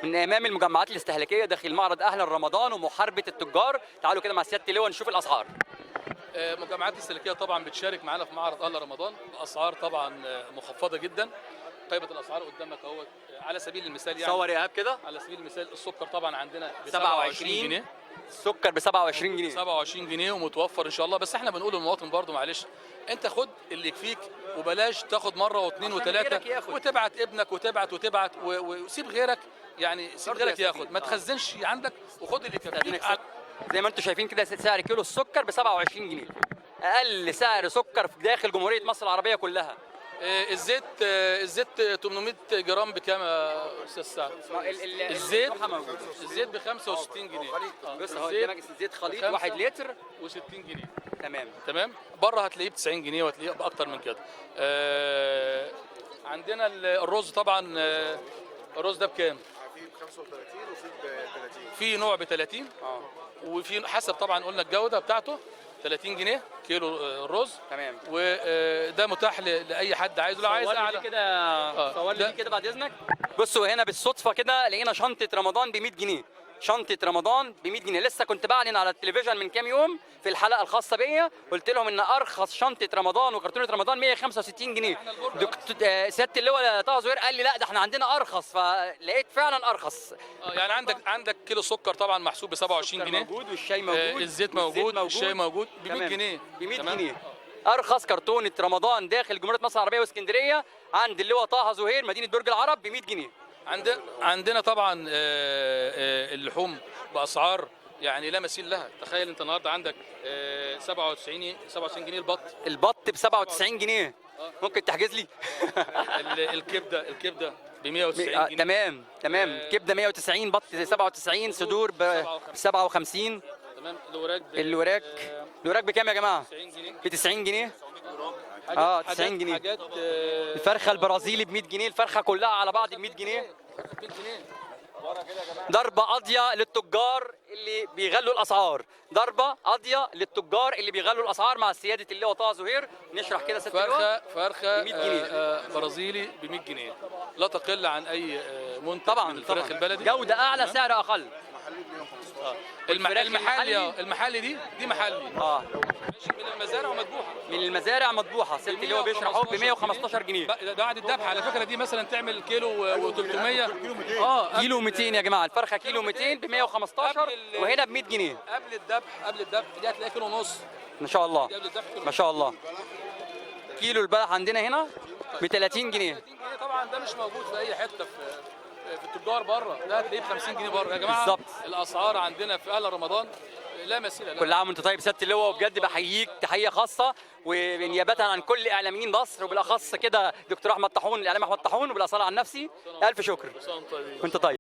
من امام المجمعات الاستهلاكيه داخل معرض اهلا رمضان ومحاربه التجار. تعالوا كده مع سياده اللواء نشوف الاسعار. مجمعات الاستهلاكيه طبعا بتشارك معانا في معرض اهلا رمضان باسعار طبعا مخفضه جدا. قائمه الاسعار قدامك اهوت. على سبيل المثال يعني صور يا ايهاب كده. على سبيل المثال السكر طبعا عندنا ب 27 جنيه. السكر ب 27 جنيه. 27 جنيه ومتوفر ان شاء الله. بس احنا بنقول للمواطن برضو معلش، انت خد اللي يكفيك وبلاش تاخد مره واثنين وثلاثه وتبعت ابنك وتبعت وسيب غيرك، يعني سيب غيرك ياخد، ما تخزنش عندك وخد اللي يكفيك. زي ما انتم شايفين كده سعر كيلو السكر ب 27 جنيه، اقل سعر سكر في داخل جمهوريه مصر العربيه كلها. الزيت 800 جرام بكام يا استاذ سعد؟ الزيت ب 65 جنيه. بص اهو قدامك الزيت خليط 1 لتر و60 جنيه. تمام. بره هتلاقيه ب 90 جنيه وهتلاقيه باكتر من كده. عندنا الرز طبعا. الرز ده بكام؟ في ب 35 وفي ب 30. في نوع ب 30 وفي حسب طبعا قلنا الجوده بتاعته 30 جنيه كيلو الرز. تمام. وده متاح لاي حد عايزه. لو عايز اعلى كده صور لي كده بعد اذنك. بصوا هنا بالصدفه كده لقينا شنطه رمضان ب 100 جنيه. شنطه رمضان ب 100 جنيه. لسه كنت بعلن على التلفزيون من كام يوم في الحلقه الخاصه بيا، قلت لهم ان ارخص شنطه رمضان وكرتونه رمضان 165 جنيه. سياده اللواء طه زهير قال لي لا ده احنا عندنا ارخص، فلقيت فعلا ارخص. يعني عندك كيلو السكر طبعا محسوب ب 27 جنيه موجود، والشاي موجود، الزيت موجود، الشاي موجود ب 100 جنيه. ب 100 جنيه ارخص كرتونه رمضان داخل جمهوريه مصر العربيه واسكندريه عند اللواء طه زهير مدينه برج العرب ب 100 جنيه. عندنا طبعا اللحوم باسعار يعني لا مثيل لها. تخيل انت النهارده عندك 97 جنيه البط ب 97 جنيه. ممكن تحجز لي؟ الكبده ب 190 جنيه. تمام. كبده 190، بط 97، صدور ب 57. تمام. الوراك بكام يا جماعه؟ 90 جنيه. ب 90 جنيه. 90 جنيه. حاجات الفرخه البرازيلي ب 100 جنيه، الفرخه كلها على بعض ب 100 جنيه. ضربه قاضيه للتجار اللي بيغلوا الاسعار، ضربه قاضيه للتجار اللي بيغلوا الاسعار مع سياده اللواء طه زهير. نشرح كده ست فرخه ب 100 جنيه برازيلي ب 100 جنيه، لا تقل عن اي منتج طبعا من الفراخ البلدي. جوده اعلى سعر اقل. المحلي دي محلي ماشي من المزارع ومذبوحه. من المزارع مذبوحه. ست اللي هو بيشرحه ب 115 جنيه. ده بعد الذبح على فكره. دي مثلا تعمل كيلو و300. كيلو 200 يا جماعه. الفرخه كيلو 200 ب 115 وهنا ب 100 جنيه. قبل الذبح دي هتلاقي كيلو ونص ما شاء الله. ما شاء الله. كيلو البلح عندنا هنا ب 30 جنيه. 30 جنيه طبعا. ده مش موجود في اي حته في التجار بره. ده هتلاقيه ب 50 جنيه بره يا جماعه. بالظبط. الاسعار عندنا في اهل رمضان لا مثيل لها. كل عام وانت طيب سياده اللواء، وبجد بحييك تحيه خاصه ونيابه عن كل اعلاميين مصر، وبالاخص كده دكتور احمد طاحون، الاعلامي احمد طاحون، وبالاصاله عن نفسي الف شكر. كنت كنت طيب.